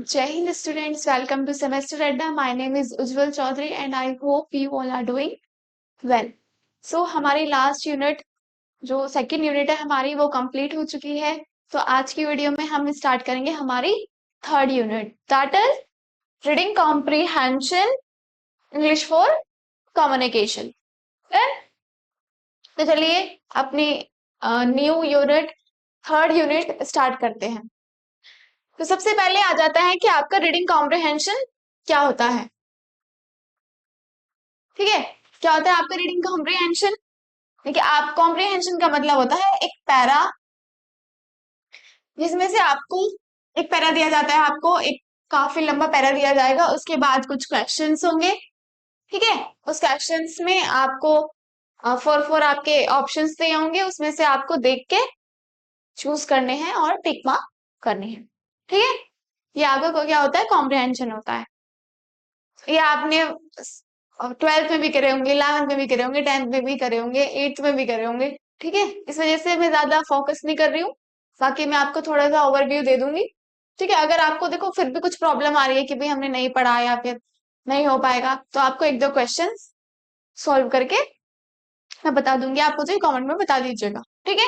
Jai Hind students, welcome to Semester Adda. My name is Ujjwal Chaudhary and I hope you all are doing well. So हमारी last unit जो second unit है हमारी वो complete हो चुकी है। तो आज की वीडियो में हम स्टार्ट करेंगे हमारी third unit that is reading comprehension English for communication. तो चलिए अपनी new unit third unit start करते हैं। तो सबसे पहले आ जाता है कि आपका रीडिंग कॉम्प्रिहेंशन क्या होता है। ठीक है, क्या होता है आपका रीडिंग कॉम्प्रिहेंशन? देखिए, आप कॉम्प्रिहेंशन का मतलब होता है एक पैरा जिसमें से आपको एक पैरा दिया जाता है, आपको एक काफी लंबा पैरा दिया जाएगा, उसके बाद कुछ क्वेश्चंस होंगे। ठीक है, उस क्वेश्चंस में आपको फोर फोर आपके ऑप्शंस दिए होंगे, उसमें से आपको देख के चूज करने हैं और टिक मार्क करने हैं। ठीक है, ये आपका क्या होता है, कॉम्प्रिहेंशन होता है। ये आपने ट्वेल्थ में भी करे होंगे, 11th में भी करे होंगे, 10th में भी करे होंगे, 8th में भी करे होंगे। ठीक है, इस वजह से मैं ज्यादा फोकस नहीं कर रही हूँ, बाकी मैं आपको थोड़ा सा ओवरव्यू दे दूंगी। ठीक है, अगर आपको देखो फिर भी कुछ प्रॉब्लम आ रही है कि भाई हमने नहीं पढ़ा या फिर नहीं हो पाएगा, तो आपको एक दो क्वेश्चन सॉल्व करके मैं बता दूंगी, आप मुझे कमेंट में बता दीजिएगा। ठीक है,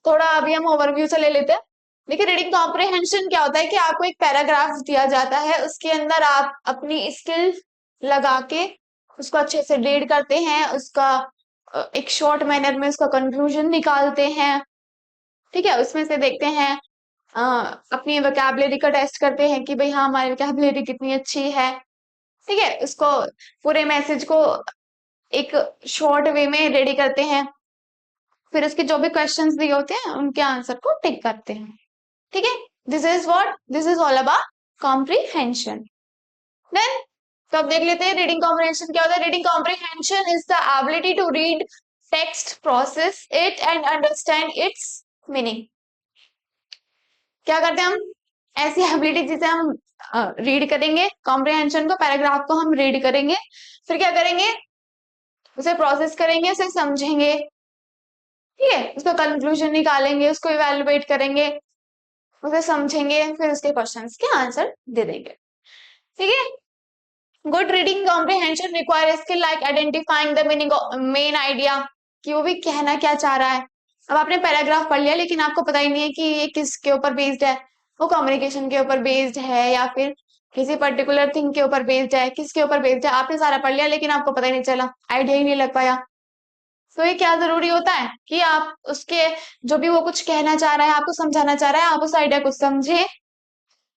थोड़ा अभी हम ओवरव्यू से ले लेते हैं। देखिए, रीडिंग कॉम्प्रिहेंशन क्या होता है कि आपको एक पैराग्राफ दिया जाता है, उसके अंदर आप अपनी स्किल लगा के उसको अच्छे से रीड करते हैं, उसका एक शॉर्ट मैनर में उसका कंक्लूजन निकालते हैं। ठीक है, उसमें से देखते हैं अ, अपनी वोकैबुलरी का टेस्ट करते हैं कि भाई हाँ हमारी वोकैबुलरी कितनी अच्छी है। ठीक है, उसको पूरे मैसेज को एक शॉर्ट वे में रेडी करते हैं, फिर उसके जो भी क्वेश्चंस दिए होते हैं उनके आंसर को टिक करते हैं। ठीक है, this is all about comprehension. Then तो अब देख लेते हैं रीडिंग कॉम्प्रिहेंशन क्या होता है। Reading comprehension is the ability to read text, process it and understand its meaning. क्या करते हैं हम, ऐसी एबिलिटी जिसे हम रीड करेंगे, कॉम्प्रिहेंशन को, पैराग्राफ को हम रीड करेंगे, फिर क्या करेंगे, उसे प्रोसेस करेंगे, उसे समझेंगे। ठीक है, उसका कंक्लूजन निकालेंगे, उसको इवेलुएट करेंगे, उसे समझेंगे, फिर उसके क्वेश्चंस के आंसर दे देंगे। ठीक है, good reading comprehension require skill like identifying the meaning main idea, कि वो भी कहना क्या चाह रहा है। अब आपने पैराग्राफ पढ़ लिया लेकिन आपको पता ही नहीं है कि ये किसके ऊपर बेस्ड है, वो कम्युनिकेशन के ऊपर बेस्ड है या फिर किसी पर्टिकुलर थिंग के ऊपर बेस्ड है, किसके ऊपर बेस्ड है, आपने सारा पढ़ लिया लेकिन आपको पता ही नहीं चला, आइडिया ही नहीं लग पाया। तो ये क्या जरूरी होता है कि आप उसके जो भी वो कुछ कहना चाह रहा है, आपको समझाना चाह रहा है, आप उस आइडिया को समझे।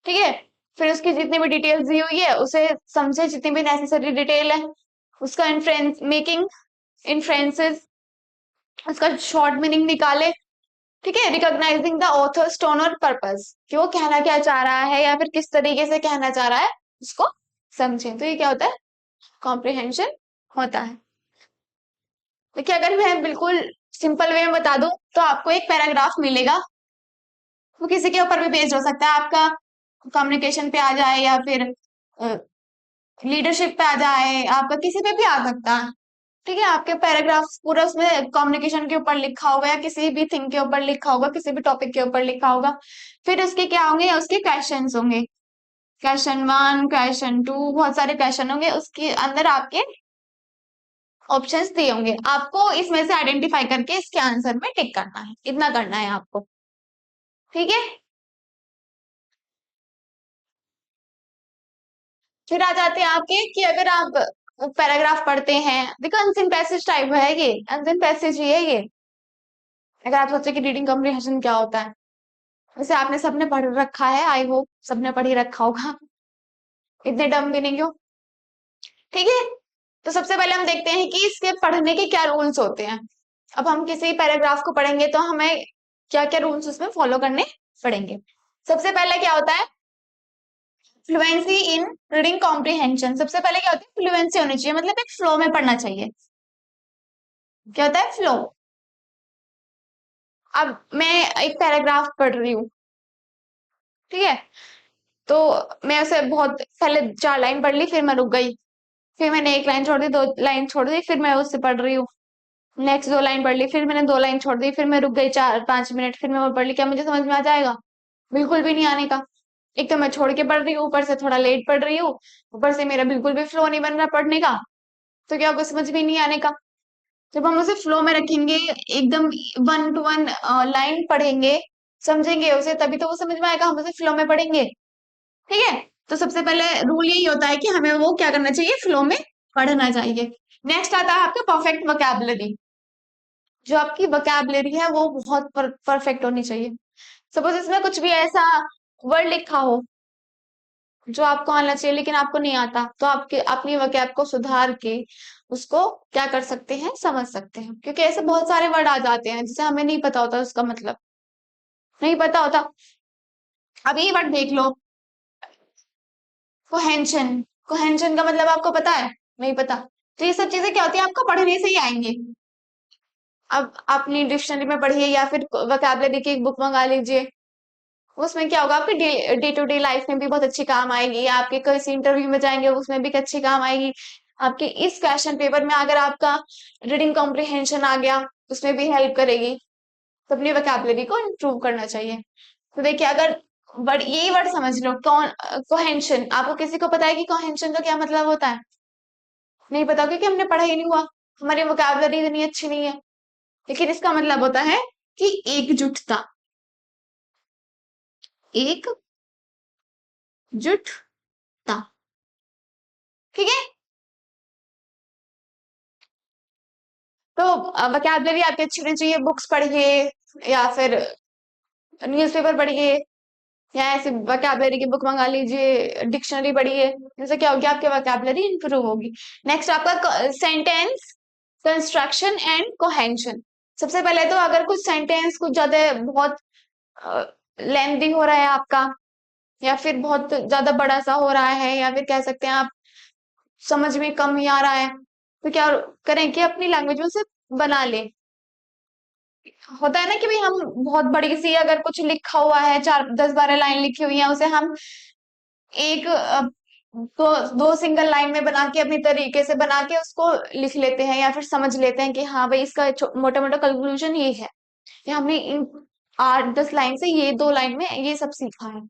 ठीक है, फिर उसकी जितनी भी डिटेल्स दी हुई है उसे समझे, जितनी भी नेसेसरी डिटेल है, उसका इन्फ्रेंस मेकिंग इन्फ्रेंसेस, उसका शॉर्ट मीनिंग निकाले। ठीक है, रिकॉग्नाइजिंग द ऑथर्स टोन और पर्पस, कि वो कहना क्या चाह रहा है या फिर किस तरीके से कहना चाह रहा है, उसको समझे। तो ये क्या होता है, कॉम्प्रिहेंशन होता है। देखिए, अगर मैं बिल्कुल सिंपल वे में बता दूं तो आपको एक पैराग्राफ मिलेगा, वो किसी के ऊपर भी बेस्ड हो सकता है, आपका कम्युनिकेशन पे आ जाए या फिर लीडरशिप पे आ जाए, आपका किसी पे भी आ सकता है। ठीक है, आपके पैराग्राफ पूरा उसमें कम्युनिकेशन के ऊपर लिखा होगा या किसी भी थिंग के ऊपर लिखा होगा, किसी भी टॉपिक के ऊपर लिखा होगा। फिर उसके क्या होंगे, उसके क्वेश्चंस होंगे, क्वेश्चन वन, क्वेश्चन टू, बहुत सारे क्वेश्चन होंगे, उसके अंदर आपके ऑप्शंस दिए होंगे, आपको इसमें से आइडेंटिफाई करके इसके आंसर में टिक करना है, इतना करना है आपको। ठीक है, फिर आ जाते हैं आपके कि अगर आप पैराग्राफ पढ़ते हैं, देखो अनसिन पैसेज टाइप है, ये अनसिन पैसेज ही है ये। अगर आप सोचे कि रीडिंग कम्प्रिहेंशन क्या होता है, वैसे आपने सबने पढ़ रखा है, आई होप सबने पढ़ ही रखा होगा, इतने डम भी नहीं हो। ठीक है, तो सबसे पहले हम देखते हैं कि इसके पढ़ने के क्या रूल्स होते हैं। अब हम किसी पैराग्राफ को पढ़ेंगे तो हमें क्या क्या रूल्स उसमें फॉलो करने पड़ेंगे। सबसे पहले क्या होता है, फ्लुएंसी इन रीडिंग कॉम्प्रिहेंशन। सबसे पहले क्या होता है, फ्लुएंसी होनी चाहिए, मतलब एक फ्लो में पढ़ना चाहिए। क्या होता है, फ्लो। अब मैं एक पैराग्राफ पढ़ रही हूँ, ठीक है, तो मैं उसे बहुत पहले 4 लाइन पढ़ ली, फिर मैं रुक गई, फिर मैंने एक लाइन छोड़ दी, 2 लाइन छोड़ दी, फिर मैं उससे पढ़ रही हूँ, नेक्स्ट 2 लाइन पढ़ ली, फिर मैंने 2 लाइन छोड़ दी, फिर मैं रुक गई 4-5 मिनट, फिर मैं वो पढ़ ली, क्या मुझे समझ में आ जाएगा? बिल्कुल भी नहीं आने का। एक तो मैं छोड़ के पढ़ रही हूँ, ऊपर से थोड़ा लेट पढ़ रही हूँ, ऊपर से मेरा बिल्कुल भी फ्लो नहीं बन रहा पढ़ने का, तो क्या होगा, समझ में नहीं आने का। जब हम उसे फ्लो में रखेंगे, एकदम 1 to 1 लाइन पढ़ेंगे, समझेंगे उसे, तभी तो वो समझ में आएगा, हम उसे फ्लो में पढ़ेंगे। ठीक है, तो सबसे पहले रूल यही होता है कि हमें वो क्या करना चाहिए, फ्लो में पढ़ना चाहिए। नेक्स्ट आता है आपका परफेक्ट वोकैबुलरी। जो आपकी वोकैबुलरी है वो बहुत परफेक्ट होनी चाहिए। सपोज इसमें कुछ भी ऐसा वर्ड लिखा हो जो आपको आना चाहिए लेकिन आपको नहीं आता, तो आपके अपनी वोकैब को सुधार के उसको क्या कर सकते हैं, समझ सकते हैं। क्योंकि ऐसे बहुत सारे वर्ड आ जाते हैं जिसे हमें नहीं पता होता उसका मतलब, नहीं पता होता। अब ये वर्ड देख लो, कोहेंशन। कोहेंशन का मतलब आपको पता है? नहीं पता। तो ये सब चीजें क्या होती है, आपको पढ़ने से ही आएंगी। अब अपनी डिक्शनरी में पढ़िए या फिर वोकैबुलरी की एक बुक मंगा लीजिए, उसमें क्या होगा, आपकी डे टू डे लाइफ में भी बहुत अच्छी काम आएगी, आपके किसी इंटरव्यू में जाएंगे उसमें भी अच्छी काम आएगी। आपके इस क्वेश्चन पेपर में अगर आपका रीडिंग कॉम्प्रिहेंशन आ गया, उसमें भी हेल्प करेगी। तो अपनी वोकैबुलरी को इम्प्रूव करना चाहिए। तो देखिए, अगर वर्ड, यही वर्ड समझ लो, कोहेंशन, आपको किसी को पता है कि कोहेंशन का क्या मतलब होता है? नहीं पता, क्योंकि हमने पढ़ा ही नहीं हुआ, हमारी वोकैबुलरी इतनी अच्छी नहीं है। लेकिन इसका मतलब होता है कि एकजुटता, एकजुटता। ठीक है, तो वोकैबुलरी आपकी अच्छी होनी चाहिए। बुक्स पढ़िए या फिर न्यूज़पेपर पढ़िए या ऐसे वोकैबुलरी की बुक मंगा लीजिए, डिक्शनरी पढ़िए। इससे क्या होगी, आपकी वोकैबुलरी इंप्रूव होगी। नेक्स्ट आपका सेंटेंस कंस्ट्रक्शन एंड कोहेंशन। सबसे पहले तो अगर कुछ सेंटेंस कुछ ज्यादा बहुत लेंथी हो रहा है आपका, या फिर बहुत ज्यादा बड़ा सा हो रहा है, या फिर कह सकते हैं आप समझ में कम ही आ रहा है, तो क्या करें कि अपनी लैंग्वेज में से बना लें। होता है ना कि भाई हम बहुत बड़ी सी अगर कुछ लिखा हुआ है, 4 10 12 लाइन लिखी हुई है, उसे हम एक दो सिंगल लाइन में बना के अपनी तरीके से बना के उसको लिख लेते हैं, या फिर समझ लेते हैं कि हाँ भाई इसका मोटा मोटा कंक्लूजन ये है, या हमने इन 8 10 लाइन से ये 2 लाइन में ये सब सीखा है।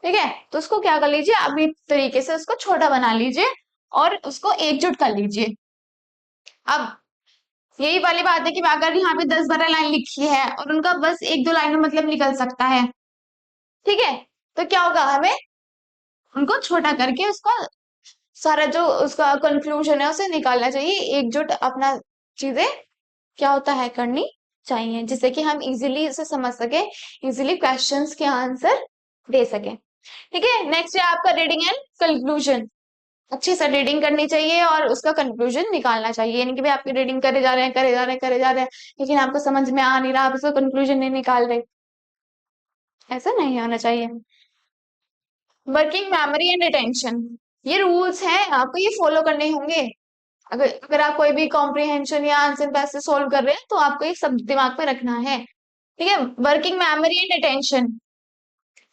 ठीक है, तो उसको क्या कर लीजिए, अपनी तरीके से उसको छोटा बना लीजिए और उसको एकजुट कर लीजिए। अब यही वाली बात है कि अगर यहाँ पे 10 12 लाइन लिखी है और उनका बस 1 2 लाइन में मतलब निकल सकता है, ठीक है, तो क्या होगा, हमें उनको छोटा करके उसका सारा जो उसका कंक्लूजन है उसे निकालना चाहिए। एकजुट अपना चीजें क्या होता है, करनी चाहिए, जिससे कि हम इजीली उसे समझ सके, इजीली क्वेश्चंस के आंसर दे सके। ठीक है, नेक्स्ट है आपका रीडिंग एंड कंक्लूजन। अच्छे से रीडिंग करनी चाहिए और उसका कंक्लूजन निकालना चाहिए। यानी कि भाई आपकी रीडिंग करे जा रहे हैं, करे जा रहे हैं, करे जा रहे हैं, लेकिन आपको समझ में आ नहीं रहा, आप उसका कंक्लूजन नहीं निकाल रहे, ऐसा नहीं होना चाहिए। वर्किंग मेमोरी एंड रिटेंशन, ये रूल्स हैं, आपको ये फॉलो करने होंगे। अगर अगर आप कोई भी कॉम्प्रिहेंशन या आंसर पैसे सोल्व कर रहे हैं, तो आपको ये सब दिमाग में रखना है। ठीक है, वर्किंग मेमोरी एंड रिटेंशन,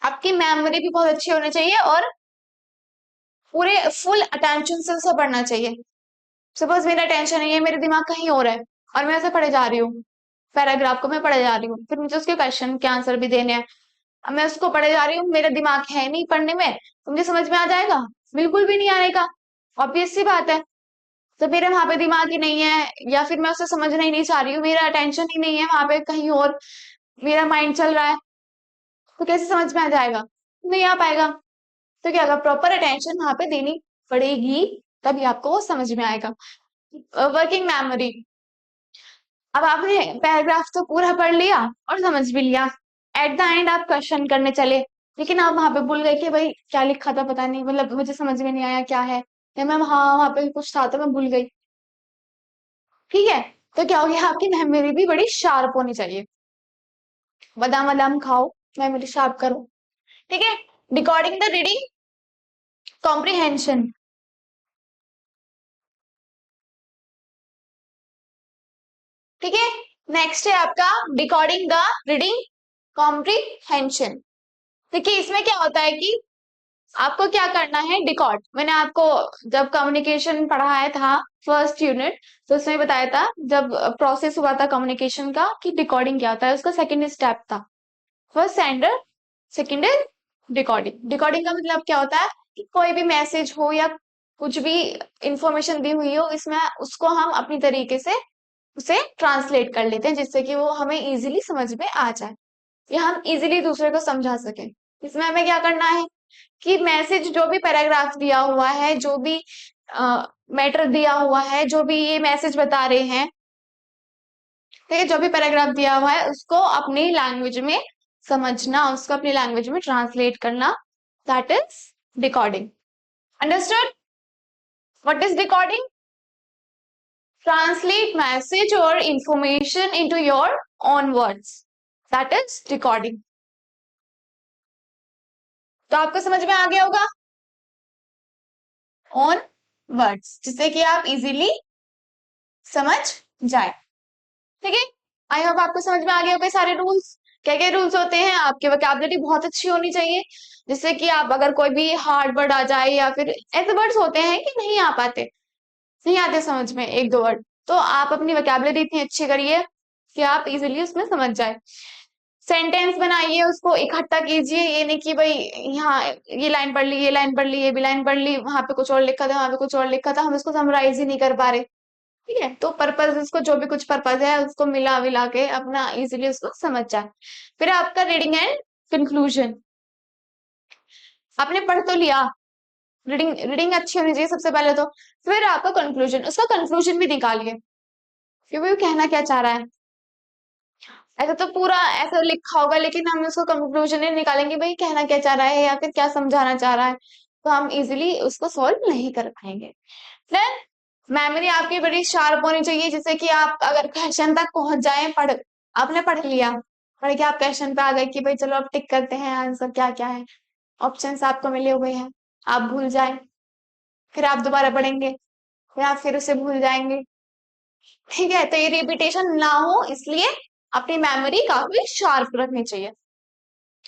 आपकी मेमोरी भी बहुत अच्छी होनी चाहिए और पूरे फुल अटेंशन से उसे पढ़ना चाहिए। सपोज मेरा टेंशन नहीं है, मेरे दिमाग कहीं और है, और मैं उसे पढ़े जा रही हूँ, पैराग्राफ को मैं पढ़े जा रही हूँ, फिर मुझे उसके क्वेश्चन के आंसर भी देने हैं। अब मैं उसको पढ़े जा रही हूँ, मेरा दिमाग है नहीं पढ़ने में, तो मुझे समझ में आ जाएगा? बिल्कुल भी नहीं आएगा। ऑब्वियस सी बात है। तो मेरा वहां पे दिमाग ही नहीं है, या फिर मैं उसे समझना ही नहीं चाह रही हूँ, मेरा अटेंशन ही नहीं है वहां पे, कहीं और मेरा माइंड चल रहा है, तो कैसे समझ में आ जाएगा? नहीं आ पाएगा। तो क्या होगा, प्रॉपर अटेंशन वहां पे देनी पड़ेगी, तभी आपको वो समझ में आएगा। वर्किंग मेमोरी, अब आपने पैराग्राफ तो पूरा पढ़ लिया और समझ भी लिया, एट द एंड आप क्वेश्चन करने चले, लेकिन आप वहां पे भूल गए कि भाई क्या लिखा था, पता नहीं, मतलब मुझे समझ में नहीं आया क्या है, या मैं वहां पे कुछ था तो मैं भूल गई। ठीक है, तो क्या हो गया, आपकी मेमोरी भी बड़ी शार्प होनी चाहिए। बादाम वादाम खाओ, मेमोरी शार्प करो। ठीक है, रिकॉर्डिंग द रीडिंग कॉम्प्रिहेंशन। ठीक है, नेक्स्ट है आपका डिकोडिंग द रीडिंग कॉम्प्रिहेंशन। देखिए, इसमें क्या होता है कि आपको क्या करना है, डिकॉर्ड। मैंने आपको जब कम्युनिकेशन पढ़ाया था फर्स्ट यूनिट, तो उसमें बताया था, जब प्रोसेस हुआ था कम्युनिकेशन का, कि डिकोडिंग क्या होता है, उसका सेकंड स्टेप था, first sender, second is decoding. Decoding का मतलब क्या होता है कि कोई भी मैसेज हो या कुछ भी इंफॉर्मेशन दी हुई हो, इसमें उसको हम अपनी तरीके से उसे ट्रांसलेट कर लेते हैं जिससे कि वो हमें इजीली समझ में आ जाए या हम इजीली दूसरे को समझा सकें। इसमें हमें क्या करना है कि मैसेज जो भी पैराग्राफ दिया हुआ है, जो भी मैटर दिया हुआ है, जो भी ये मैसेज बता रहे हैं, ठीक है, जो भी पैराग्राफ दिया हुआ है उसको अपनी लैंग्वेज में समझना, उसको अपनी लैंग्वेज में ट्रांसलेट करना, that is decoding. Understood? What is decoding? Translate message और information into your own words, that is decoding. तो आपको समझ में आ गया होगा ऑन वर्ड्स, जिससे कि आप इजीली समझ जाए। ठीक है, आई होप आपको समझ में आ गए होंगे सारे रूल्स। क्या क्या रूल्स होते हैं, आपकी वोकैबुलरी बहुत अच्छी होनी चाहिए, जिससे कि आप अगर कोई भी हार्ड वर्ड आ जाए या फिर ऐसे वर्ड्स होते हैं कि नहीं आ पाते, नहीं आते समझ में एक दो वर्ड, तो आप अपनी वोकैबुलरी इतनी अच्छी करिए कि आप इजीली उसमें समझ जाए। सेंटेंस बनाइए, उसको इकट्ठा कीजिए, ये नहीं कि भाई यहाँ ये लाइन पढ़ ली, ये लाइन पढ़ ली, ये भी लाइन पढ़ ली, वहां पे कुछ और लिखा था, वहां पे कुछ और लिखा था, हम इसको समराइज ही नहीं कर पा रहे। ठीक है, तो पर्पज, उसको जो भी कुछ पर्पज है उसको मिला विला के अपना इजीली उसको समझ जाए। फिर आपका रीडिंग एंड कंक्लूजन, आपने पढ़ तो लिया, रीडिंग रीडिंग अच्छी होनी चाहिए सबसे पहले तो। फिर आपका कंक्लूजन, उसका कंक्लूजन भी निकालिए कि वो कहना क्या चाह रहा है। ऐसा तो पूरा ऐसा लिखा होगा लेकिन हम उसको कंक्लूजन नहीं निकालेंगे भाई कहना क्या चाह रहा है या फिर क्या समझाना चाह रहा है, तो हम इजीली उसको सॉल्व नहीं कर पाएंगे। देन मेमोरी आपकी बड़ी शार्प होनी चाहिए, जिससे कि आप अगर क्वेश्चन तक पहुंच जाए, आपने पढ़ लिया, पढ़ के आप क्वेश्चन पे आ गए कि भाई चलो अब टिक करते हैं आंसर क्या क्या है, ऑप्शंस आपको मिले हुए हैं, आप भूल जाए, फिर आप दोबारा पढ़ेंगे, फिर आप फिर उसे भूल जाएंगे। ठीक है, तो ये रिपीटेशन ना हो इसलिए अपनी मेमोरी काफी शार्प रखनी चाहिए,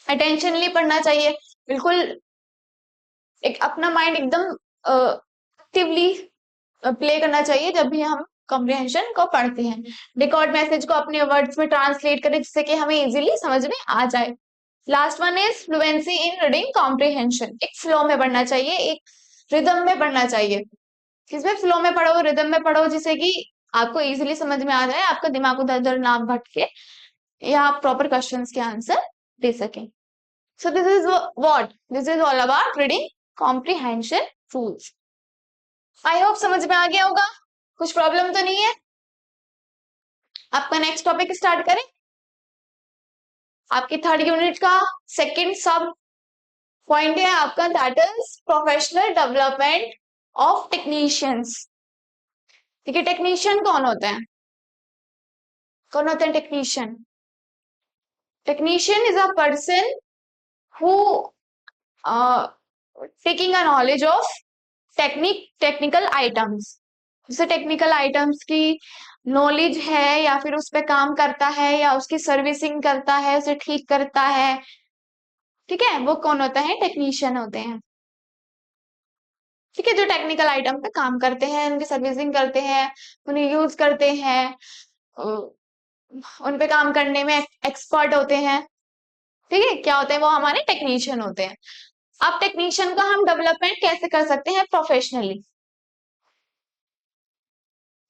अटेंशनली पढ़ना चाहिए, बिल्कुल एक अपना माइंड एकदम एक्टिवली प्ले करना चाहिए जब भी हम कॉम्प्रिहेंशन को पढ़ते हैं। रिकॉर्ड मैसेज को अपने वर्ड्स में ट्रांसलेट करें जिससे कि हमें इजीली समझ में आ जाए। Last one is fluency in reading comprehension, एक फ्लो में पढ़ना चाहिए, एक रिदम में पढ़ना चाहिए। किसमें? फ्लो में पढ़ो, रिदम में पढ़ो, जिससे कि आपको इजीली समझ में आ जाए, आपका दिमाग उधर उधर ना भटके, या आप प्रॉपर क्वेश्चंस के आंसर दे सकें। So this is what this is all about reading comprehension rules. I hope समझ में आ गया होगा, कुछ प्रॉब्लम तो नहीं है। आपका नेक्स्ट टॉपिक स्टार्ट करें, आपकी थर्ड यूनिट का सेकंड सब पॉइंट है आपका, that is professional development of technicians. ठीक है, टेक्नीशियन कौन होते हैं? कौन होते हैं technician? Technician is a person who taking a knowledge of technical items, जैसे टेक्निकल आइटम्स की नॉलेज है या फिर उस पर काम करता है या उसकी सर्विसिंग करता है, उसे ठीक करता है। ठीक है, वो कौन होता है? टेक्नीशियन होते हैं। ठीक है, जो टेक्निकल आइटम पे काम करते हैं, उनकी सर्विसिंग करते हैं, उन्हें यूज करते हैं, उन पे काम करने में एक्सपर्ट होते हैं। ठीक है, क्या होते हैं? वो हमारे टेक्नीशियन होते हैं। अब टेक्नीशियन का हम डेवलपमेंट कैसे कर सकते हैं प्रोफेशनली?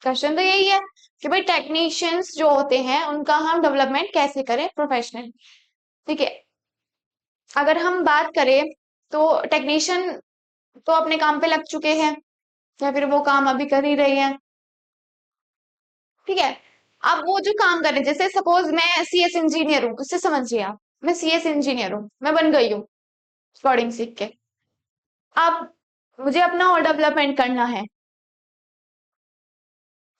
क्वेश्चन तो यही है कि भाई टेक्नीशियंस जो होते हैं उनका हम डेवलपमेंट कैसे करें प्रोफेशनली। ठीक है, अगर हम बात करें तो टेक्नीशियन तो अपने काम पे लग चुके हैं या फिर वो काम अभी कर ही रहे हैं। ठीक है, अब वो जो काम कर रहे हैं, जैसे सपोज मैं सीएस इंजीनियर हूँ, उससे समझिए आप, मैं सीएस इंजीनियर हूँ, मैं बन गई हूँ कोडिंग सीख के। अब मुझे अपना और डेवलपमेंट करना है।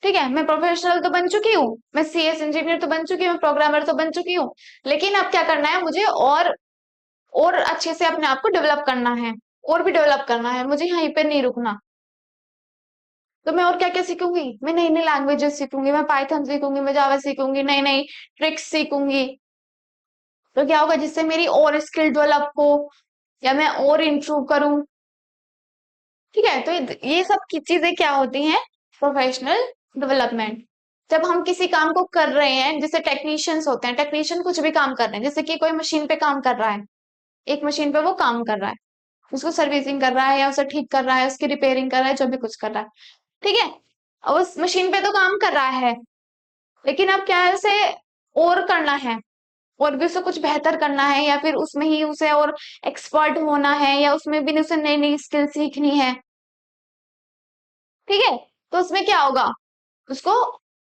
ठीक है, मैं प्रोफेशनल तो बन चुकी हूँ, मैं सीएस इंजीनियर तो बन चुकी हूँ, प्रोग्रामर तो बन चुकी हूँ, लेकिन अब क्या करना है मुझे? और अच्छे से अपने आप को डेवलप करना है, और भी डेवलप करना है, मुझे यहीं पे नहीं रुकना। तो मैं और क्या क्या सीखूंगी? मैं नई नई लैंग्वेजेस सीखूंगी, मैं पाइथन सीखूंगी, मैं जावा सीखूंगी, नई नई ट्रिक्स सीखूंगी। तो क्या होगा? जिससे मेरी और स्किल डेवलप हो या मैं और इंप्रूव करूं। ठीक है, तो ये सब की चीजें क्या होती हैं? Professional development. जब हम किसी काम को कर रहे हैं, जैसे टेक्नीशियंस होते हैं, टेक्नीशियन कुछ भी काम कर रहे हैं, जैसे कि कोई मशीन पे काम कर रहा है, एक मशीन पे वो काम कर रहा है, उसको सर्विसिंग कर रहा है या उसे ठीक कर रहा है, उसकी रिपेयरिंग कर रहा है, जो भी कुछ कर रहा है, ठीक है। अब उस मशीन पे तो काम कर रहा है, लेकिन अब क्या है, उसे और करना है, और भी उसे कुछ बेहतर करना है, या फिर उसमें ही उसे और एक्सपर्ट होना है, या उसमें भी उसे नई नई स्किल सीखनी है, ठीक है। तो उसमें क्या होगा, उसको,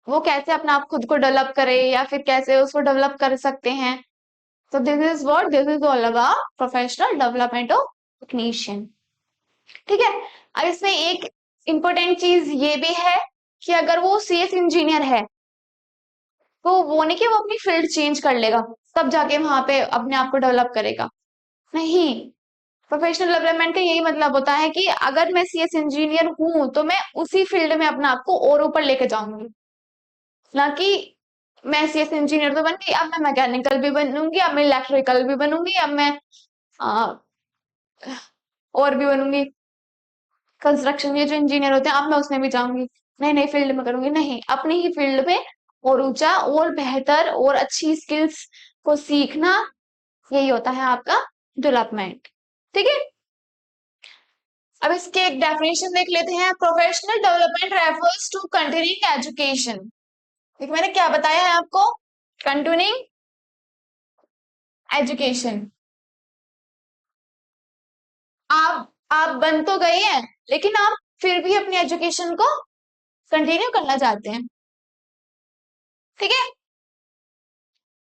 वो कैसे अपना आप खुद को डेवलप करे, या फिर कैसे उसको डेवलप कर सकते हैं। तो this is all about professional development of technician, ठीक है। अब इसमें एक इंपॉर्टेंट चीज ये भी है कि अगर वो सीएस इंजीनियर है, तो वो नहीं कि वो अपनी फील्ड चेंज कर लेगा तब जाके वहां पे अपने आप को डेवलप करेगा, नहीं। प्रोफेशनल डेवलपमेंट का यही मतलब होता है कि अगर मैं सीएस इंजीनियर हूं तो मैं उसी फील्ड में अपने आप को और ऊपर लेके जाऊंगी, ना कि मैं सीएस इंजीनियर तो बन गई, अब मैं मैकेनिकल भी बनूंगी, अब मैं इलेक्ट्रिकल भी बनूंगी, अब मैं आ, और भी बनूंगी, कंस्ट्रक्शन के जो इंजीनियर होते हैं अब मैं उसमें भी जाऊंगी, नई नई फील्ड में करूंगी, नहीं, अपनी ही फील्ड में और ऊंचा और बेहतर और अच्छी स्किल्स को सीखना, यही होता है आपका डेवलपमेंट, ठीक है। अब इसके एक डेफिनेशन देख लेते हैं। Professional development refers to continuing education. देखिए मैंने क्या बताया है आपको, कंटिन्यूइंग एजुकेशन। आप बन तो गए हैं, लेकिन आप फिर भी अपनी एजुकेशन को कंटिन्यू करना चाहते हैं, ठीक है।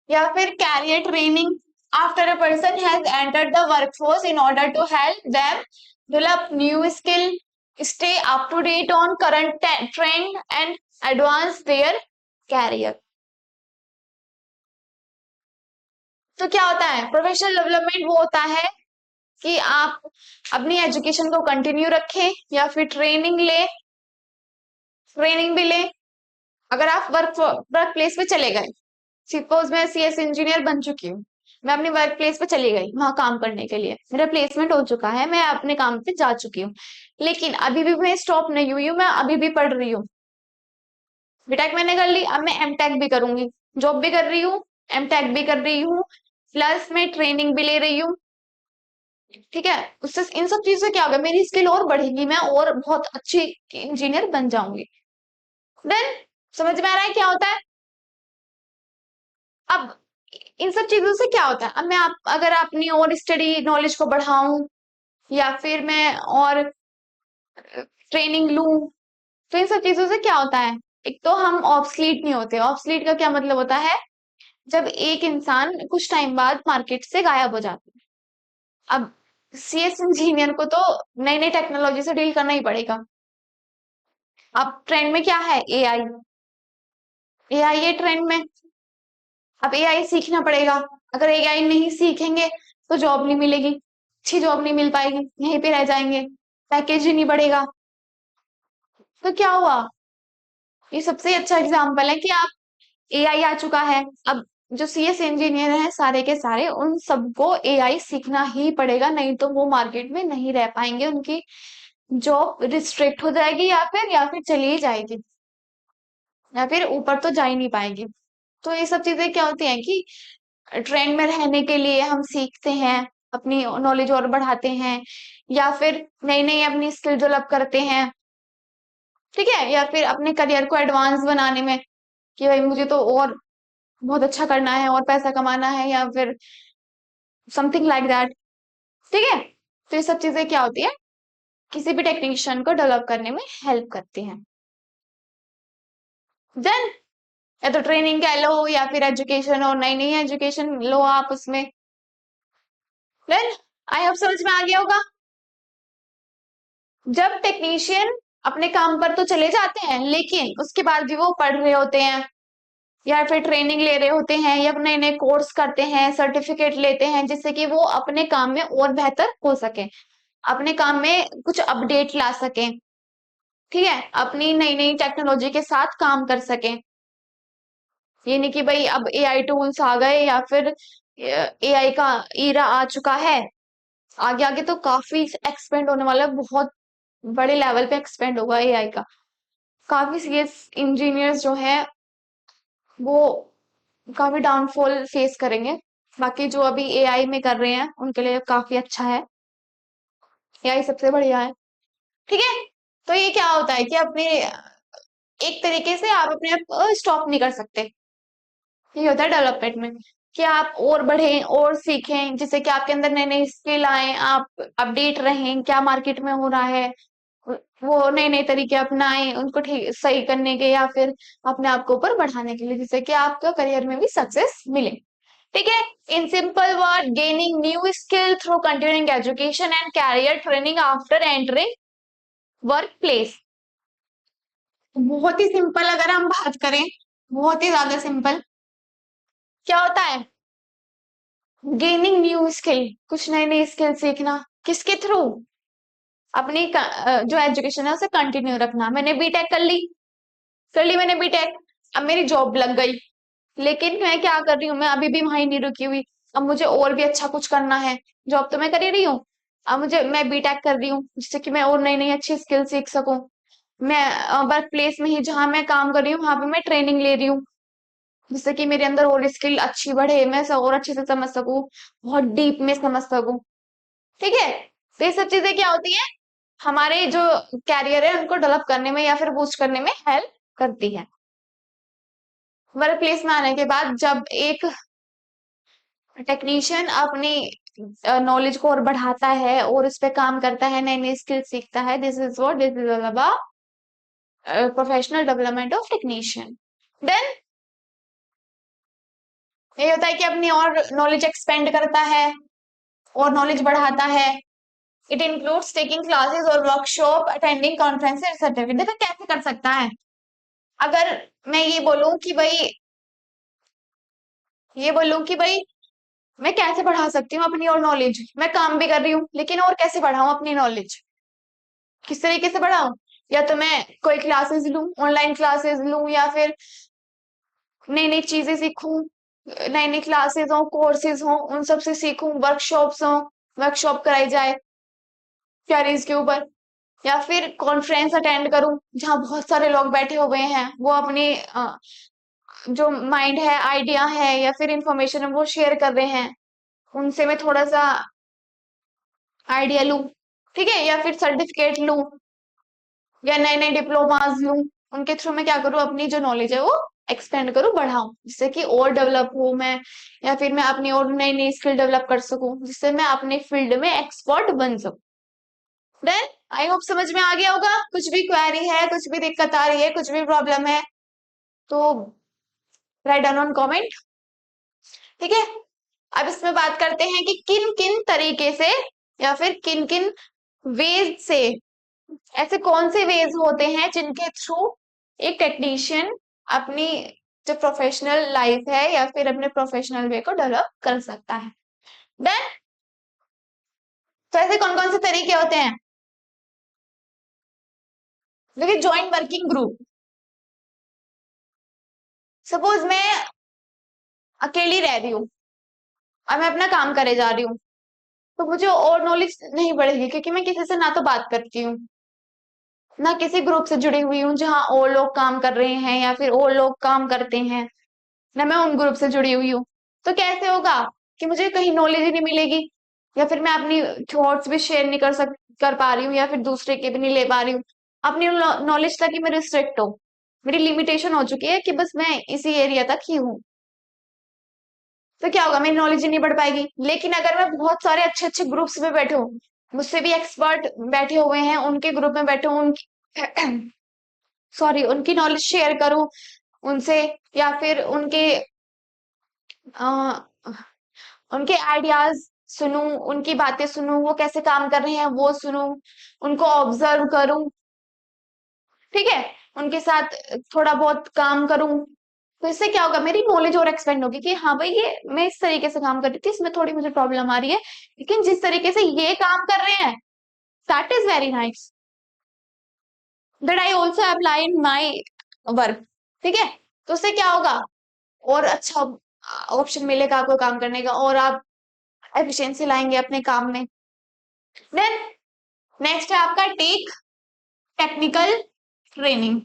या फिर career training, after a person has entered the workforce in order to help them develop new skill, stay up to date on current trend and advance their career. तो क्या होता है, प्रोफेशनल डेवलपमेंट वो होता है कि आप अपनी एजुकेशन को कंटिन्यू रखें, या फिर ट्रेनिंग ले, ट्रेनिंग भी ले। अगर आप वर्क प्लेस पे चले गए, सपोज मैं सीएस इंजीनियर बन चुकी हूँ, मैं अपनी वर्क प्लेस पे चली गई वहां काम करने के लिए, मेरा प्लेसमेंट हो चुका है, मैं अपने काम पे जा चुकी हूँ, लेकिन अभी भी मैं स्टॉप नहीं हुई हूँ, मैं अभी भी पढ़ रही हूँ। बीटेक मैंने कर ली, अब मैं एमटेक भी करूंगी, जॉब भी कर रही हूँ, एमटेक भी कर रही हूँ, प्लस मैं ट्रेनिंग भी ले रही हूँ, ठीक है। उससे इन सब चीजों से क्या होगा, मेरी स्किल और बढ़ेगी, मैं और बहुत अच्छी इंजीनियर बन जाऊंगी। देन समझ में आ रहा है क्या होता है। अब इन सब चीजों से क्या होता है, अब मैं आप अगर अपनी और स्टडी नॉलेज को बढ़ाऊं, या फिर मैं और ट्रेनिंग लूं, तो इन सब चीजों से क्या होता है, एक तो हम ऑब्सलीट नहीं होते। ऑब्सलीट का क्या मतलब होता है, जब एक इंसान कुछ टाइम बाद मार्केट से गायब हो जाता है। अब सीएस इंजीनियर को तो नई नई टेक्नोलॉजी से डील करना ही पड़ेगा। अब ट्रेंड में क्या है, एआई, एआई है ट्रेंड में, अब एआई सीखना पड़ेगा। अगर एआई नहीं सीखेंगे तो जॉब नहीं मिलेगी, अच्छी जॉब नहीं मिल पाएगी, यहीं पे रह जाएंगे, पैकेज ही नहीं बढ़ेगा। तो क्या हुआ, ये सबसे अच्छा एग्जाम्पल है कि आप, एआई आ चुका है, अब जो सीएस इंजीनियर हैं सारे के सारे, उन सबको एआई सीखना ही पड़ेगा, नहीं तो वो मार्केट में नहीं रह पाएंगे, उनकी जॉब रिस्ट्रिक्ट हो जाएगी, या फिर चली ही जाएगी, या फिर ऊपर तो जा ही नहीं पाएंगे। तो ये सब चीजें क्या होती हैं कि ट्रेंड में रहने के लिए हम सीखते हैं, अपनी नॉलेज और बढ़ाते हैं, या फिर नई नई अपनी स्किल डेवलप करते हैं, ठीक है। या फिर अपने करियर को एडवांस बनाने में, कि भाई मुझे तो और बहुत अच्छा करना है और पैसा कमाना है, या फिर समथिंग लाइक दैट, ठीक है। तो ये सब चीजें क्या होती है, किसी भी टेक्नीशियन को डेवलप करने में हेल्प करती हैं। देन या तो ट्रेनिंग कह लो, या फिर एजुकेशन, और नई नई एजुकेशन लो आप उसमें। देन आई होप समझ में आ गया होगा। जब टेक्नीशियन अपने काम पर तो चले जाते हैं, लेकिन उसके बाद भी वो पढ़ रहे होते हैं, या फिर ट्रेनिंग ले रहे होते हैं, या नए नए कोर्स करते हैं, सर्टिफिकेट लेते हैं, जिससे कि वो अपने काम में और बेहतर हो सके, अपने काम में कुछ अपडेट ला सके, ठीक है, अपनी नई नई टेक्नोलॉजी के साथ काम कर सके। ये नहीं कि भाई अब एआई टूल्स आ गए, या फिर एआई का ईरा आ चुका है, आगे आगे तो काफी एक्सपेंड होने वाला है, बहुत बड़े लेवल पे एक्सपेंड होगा एआई का। काफी सीएस इंजीनियर्स जो है वो काफी डाउनफॉल फेस करेंगे, बाकी जो अभी एआई में कर रहे हैं उनके लिए काफी अच्छा है, एआई सबसे बढ़िया है। ठीक है। तो ये क्या होता है कि अपने एक तरीके से आप अपने आप को स्टॉप नहीं कर सकते। ये होता है डेवलपमेंट में कि आप और बढ़ें और सीखें, जिससे कि आपके अंदर नए नए स्किल आए, आप अपडेट रहें क्या मार्केट में हो रहा है, वो नए नए तरीके अपनाएं उनको ठीक सही करने के, या फिर अपने आप को ऊपर बढ़ाने के लिए, जिससे कि आपका करियर में भी सक्सेस मिले। ठीक है। In simple word, gaining new skill through continuing education and career training after entering workplace. बहुत ही सिंपल अगर हम बात करें, बहुत ही ज्यादा सिंपल, क्या होता है गेनिंग न्यू स्किल, कुछ नए नए स्किल सीखना, किसके थ्रू, अपनी जो एजुकेशन है उसे कंटिन्यू रखना। मैंने बीटेक कर ली मैंने बीटेक, अब मेरी जॉब लग गई, लेकिन मैं क्या कर रही हूँ, मैं अभी भी वहां नहीं रुकी हुई, अब मुझे और भी अच्छा कुछ करना है। जॉब तो मैं कर ही रही हूँ, अब मैं बीटेक कर रही हूँ जिससे कि मैं और नई नई अच्छी स्किल सीख सकूं। मैं वर्क प्लेस में ही जहां मैं काम कर रही हूँ वहां पे मैं ट्रेनिंग ले रही हूँ, जिससे कि मेरे अंदर और स्किल अच्छी बढ़े, मैं और अच्छे से समझ सकूं, बहुत डीप में समझ सकूं। ठीक है। तो ये सब चीजें क्या होती है, हमारे जो कैरियर है उनको डेवलप करने में या फिर बूस्ट करने में हेल्प करती है। वर्क प्लेस में आने के बाद जब एक टेक्नीशियन अपनी नॉलेज को और बढ़ाता है और उस पे काम करता है, नई नई स्किल सीखता है, this is all about professional development of technician. Then ये होता है कि अपनी और नॉलेज एक्सपेंड करता है और नॉलेज बढ़ाता है। इट इंक्लूड्स टेकिंग क्लासेस और वर्कशॉप, अटेंडिंग कॉन्फ्रेंसेस सर्टिफिकेट। देखो कैसे कर सकता है, अगर मैं ये बोलूं कि भाई मैं कैसे बढ़ा सकती हूँ अपनी और नॉलेज, मैं काम भी कर रही हूँ लेकिन और कैसे बढ़ाऊं अपनी नॉलेज, किस तरीके से बढ़ाऊं, या तो मैं कोई क्लासेस लूं, ऑनलाइन क्लासेस लूं, या फिर नई नई चीजें सीखूं, नई नई क्लासेस हो, कोर्सेज हो, उन सब से सीखूं, वर्कशॉप्स हो, वर्कशॉप कराई जाए क्वेरीज के ऊपर, या फिर कॉन्फ्रेंस अटेंड करूं जहां बहुत सारे लोग बैठे हुए हैं, वो अपनी जो माइंड है, आइडिया है या फिर इंफॉर्मेशन है वो शेयर कर रहे हैं, उनसे मैं थोड़ा सा आइडिया लूं। ठीक है। या फिर सर्टिफिकेट लूं या नए नए डिप्लोमास लूं, उनके थ्रू मैं क्या करूं, अपनी जो नॉलेज है वो एक्सपेंड करूं, बढ़ाऊं, जिससे कि और डेवलप हो मैं, या फिर मैं अपनी और नई नई स्किल डेवलप कर सकूं, जिससे मैं अपने फील्ड में एक्सपर्ट बन सकूं। देन आई होप समझ में आ गया होगा। कुछ भी क्वेरी है, कुछ भी दिक्कत आ रही है, कुछ भी प्रॉब्लम है, तो राइट डाउन ऑन कमेंट। ठीक है। अब इसमें बात करते हैं कि किन किन तरीके से या फिर किन किन वेज से, ऐसे कौन से वेज होते हैं जिनके थ्रू एक टेक्नीशियन अपनी जो प्रोफेशनल लाइफ है या फिर अपने प्रोफेशनल वे को डेवलप कर सकता है। देन तो ऐसे कौन कौन से तरीके होते हैं, देखिए ज्वाइंट वर्किंग ग्रुप। सपोज मैं अकेली रह रही हूँ और मैं अपना काम करे जा रही हूँ, तो मुझे और नॉलेज नहीं बढ़ेगी क्योंकि मैं किसी से ना तो बात करती हूँ, ना किसी ग्रुप से जुड़ी हुई हूँ जहाँ और लोग काम कर रहे हैं या फिर और लोग काम करते हैं, ना मैं उन ग्रुप से जुड़ी हुई हूँ। तो कैसे होगा कि मुझे कहीं नॉलेज ही नहीं मिलेगी, या फिर मैं अपनी थॉट्स भी शेयर नहीं कर पा रही हूँ, या फिर दूसरे के भी नहीं ले पा रही हूँ, अपनी नॉलेज तक ही मैं रिस्ट्रिक्ट हूँ, मेरी लिमिटेशन हो चुकी है कि बस मैं इसी एरिया तक ही हूँ। तो क्या होगा, मेरी नॉलेज ही नहीं बढ़ पाएगी। लेकिन अगर मैं बहुत सारे अच्छे अच्छे ग्रुप्स में बैठूं, मुझसे भी एक्सपर्ट बैठे हुए हैं उनके ग्रुप में बैठूं, उनकी सॉरी उनकी नॉलेज शेयर करूं उनसे, या फिर अ, उनके आइडियाज सुनूं, उनकी बातें सुनूं, वो कैसे काम कर रहे हैं वो सुनूं, उनको ऑब्जर्व करूं। ठीक है। उनके साथ थोड़ा बहुत काम करूं, तो इससे क्या होगा, मेरी नॉलेज और एक्सपेंड होगी कि हाँ भाई ये मैं इस तरीके से काम कर रही थी, इसमें थोड़ी मुझे प्रॉब्लम आ रही है, लेकिन जिस तरीके से ये काम कर रहे हैं that is very nice, that I also apply in my work. ठीक है। तो उससे क्या होगा, और अच्छा ऑप्शन मिलेगा आपको काम करने का, और आप एफिशिएंसी लाएंगे अपने काम में। देन नेक्स्ट है आपका टेक टेक्निकल ट्रेनिंग।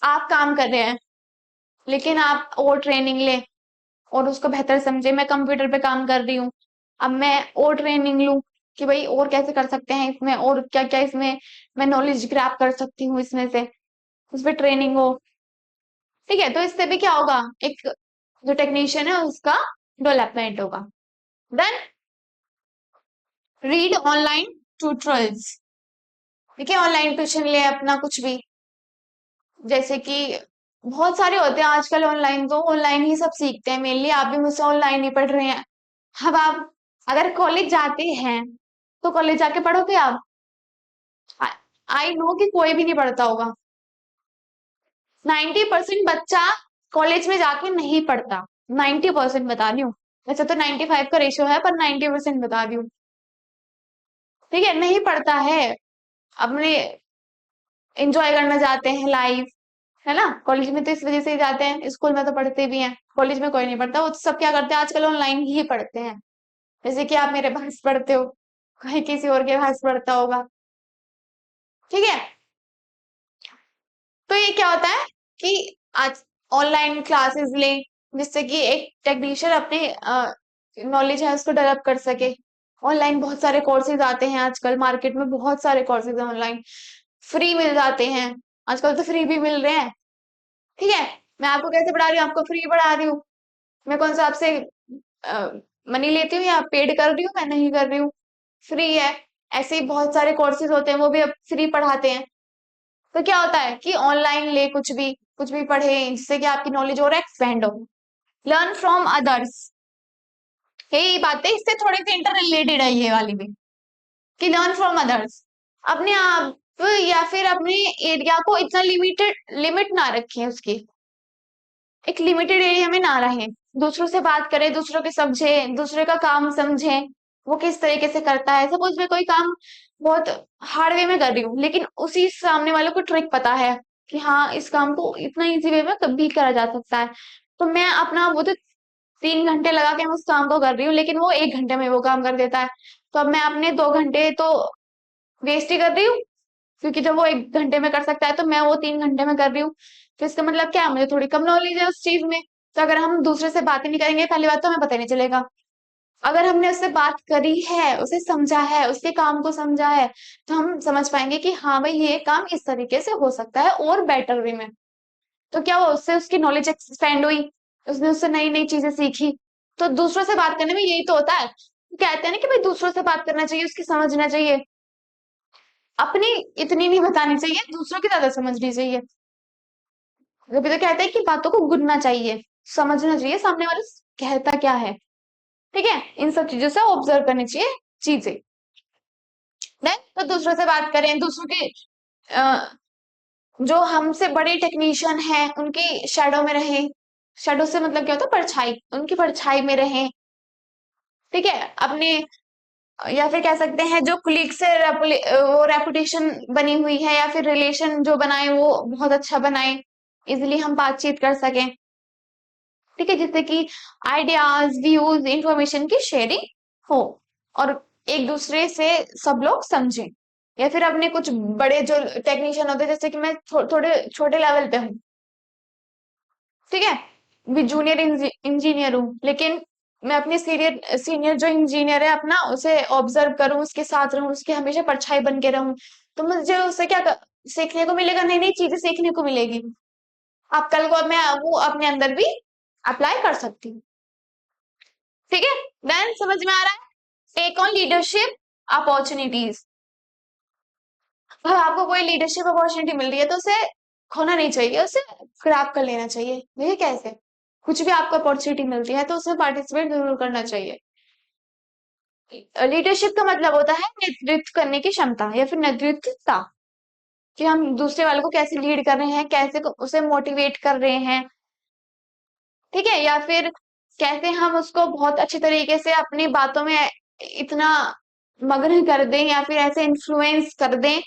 आप काम कर रहे हैं, लेकिन आप और ट्रेनिंग ले और उसको बेहतर समझे। मैं कंप्यूटर पे काम कर रही हूँ, अब मैं और ट्रेनिंग लूं कि भाई और कैसे कर सकते हैं इसमें, और क्या क्या इसमें मैं नॉलेज ग्रैब कर सकती हूँ इसमें से, उस पर ट्रेनिंग हो। ठीक है, तो इससे भी क्या होगा, एक जो टेक्नीशियन है उसका डेवलपमेंट होगा। Then read online tutorials. ठीक है, ऑनलाइन ट्यूशन ले अपना कुछ भी, जैसे कि बहुत सारे होते हैं आजकल ऑनलाइन, तो ऑनलाइन ही सब सीखते हैं मेनली। आप भी मुझसे ऑनलाइन ही पढ़ रहे हैं। अब आप अगर कॉलेज जाते हैं तो कॉलेज जाके पढ़ोगे आप? आई नो कि कोई भी नहीं पढ़ता होगा। 90% बच्चा कॉलेज में जाके नहीं पढ़ता। 90% बता रही हूँ। वैसे तो 95 का रेशियो है, पर 90% बता रही हूँ। ठीक है, नहीं पढ़ता है। अपने एंजॉय करना चाहते हैं लाइफ, है ना। कॉलेज में तो इस वजह से ही जाते हैं, स्कूल में तो पढ़ते भी हैं। कॉलेज में कोई नहीं पढ़ता, वो तो सब क्या करते हैं आजकल, ऑनलाइन ही पढ़ते हैं। जैसे कि आप मेरे पास पढ़ते हो, कहीं किसी और के पास पढ़ता होगा। ठीक है, तो ये क्या होता है कि आज ऑनलाइन क्लासेस लें, जिससे कि एक टेक्नीशियन अपने नॉलेज है उसको डेवलप कर सके। ऑनलाइन बहुत सारे कोर्सेज आते हैं आजकल, मार्केट में बहुत सारे कोर्सेज हैं ऑनलाइन, फ्री मिल जाते हैं। आजकल तो फ्री भी मिल रहे हैं। ठीक है, मैं आपको कैसे पढ़ा रही हूँ, आपको फ्री पढ़ा रही हूँ। मैं कौन सा आपसे मनी लेती हूँ या पेड कर रही हूँ? मैं नहीं कर रही हूँ, फ्री है। ऐसे ही बहुत सारे कोर्सेज होते हैं, वो भी अब फ्री पढ़ाते हैं। तो क्या होता है कि ऑनलाइन ले कुछ भी पढ़े, जिससे कि आपकी नॉलेज और एक्सपेंड हो। लर्न फ्रॉम अदर्स, यही बातें इससे थोड़ी सी इंटर रिलेटेड है ये वाली भी, कि लर्न फ्रॉम अदर्स। अपने आप या फिर अपने एरिया को इतना लिमिट ना रखें उसकी, एक लिमिटेड एरिया में ना रहें। दूसरों से बात करें, दूसरों के समझे, दूसरे का काम समझें, वो किस तरीके से करता है। सपोज मैं कोई काम बहुत हार्ड वे में कर रही हूँ, लेकिन उसी सामने वालों को ट्रिक पता है कि हाँ इस काम को इतना इजी वे में कभी करा जा सकता है, तो मैं अपना वो तो 3 घंटे लगा के मैं उस काम को कर रही हूँ, लेकिन वो 1 घंटे में वो काम कर देता है। तो अब मैं अपने 2 घंटे तो वेस्ट ही कर रही हूँ, क्योंकि जब वो 1 घंटे में कर सकता है तो मैं वो 3 घंटे में कर रही हूँ। तो इसका मतलब क्या है, मुझे थोड़ी कम नॉलेज है उस चीज में। तो अगर हम दूसरे से बातें नहीं करेंगे, पहली बात तो हमें पता ही नहीं चलेगा। अगर हमने उससे बात करी है, उसे समझा है, उसके काम को समझा है, तो हम समझ पाएंगे कि हाँ भाई ये काम इस तरीके से हो सकता है और बेटर वे में। तो क्या हुआ, उससे उसकी नॉलेज एक्सपेंड हुई, उसने उससे नई नई चीजें सीखी। तो दूसरों से बात करने में यही तो होता है। कहते हैं ना कि भाई दूसरों से बात करना चाहिए, उसकी समझना चाहिए, अपनी इतनी नहीं बतानी चाहिए, दूसरों की ज्यादा समझनी चाहिए। कभी तो कहते हैं कि बातों को गुनना चाहिए, समझना चाहिए सामने वाला कहता क्या है। ठीक है, इन सब चीजों से ऑब्जर्व करनी चाहिए चीजें। देन तो दूसरों से बात करें, दूसरों के अ, जो हमसे बड़े टेक्नीशियन हैं उनकी शैडो में रहें। शैडो से मतलब क्या होता है, परछाई, उनकी परछाई में रहें। ठीक है, अपने या फिर कह सकते हैं जो कुलीग से वो रेपुटेशन बनी हुई है, या फिर रिलेशन जो बनाए वो बहुत अच्छा बनाए, इजिली हम बातचीत कर सकें। ठीक है, जिससे कि आइडियाज, व्यूज, इंफॉर्मेशन की शेयरिंग हो, और एक दूसरे से सब लोग समझें। या फिर अपने कुछ बड़े जो टेक्नीशियन होते हैं, जैसे कि मैं थोड़े छोटे लेवल पे हूँ, ठीक है, भी जूनियर इंजीनियर हूँ, लेकिन मैं अपने सीनियर सीनियर जो इंजीनियर है अपना, उसे ऑब्जर्व करूँ, उसके साथ रहूँ, उसके हमेशा परछाई बन के रहूँ, तो मुझे उससे सीखने को मिलेगा, नई नई चीजें सीखने को मिलेगी। आप कल को मैं वो अपने अंदर भी अप्लाई कर सकती हूँ। ठीक है, देन समझ में आ रहा है। Take on leadership opportunities. अगर आपको कोई लीडरशिप अपॉर्चुनिटी मिल रही है तो उसे खोना नहीं चाहिए, उसे ग्रैब कर लेना चाहिए। देखिए कैसे, कुछ भी आपको अपॉर्चुनिटी मिलती है तो उसमें पार्टिसिपेट जरूर करना चाहिए। लीडरशिप का मतलब होता है नेतृत्व करने की क्षमता या फिर नेतृत्वता, कि हम दूसरे वालों को कैसे लीड कर रहे हैं, कैसे उसे मोटिवेट कर रहे हैं। ठीक है, या फिर कैसे हम उसको बहुत अच्छी तरीके से अपनी बातों में इतना मग्न कर दें, या फिर ऐसे इन्फ्लुएंस कर दें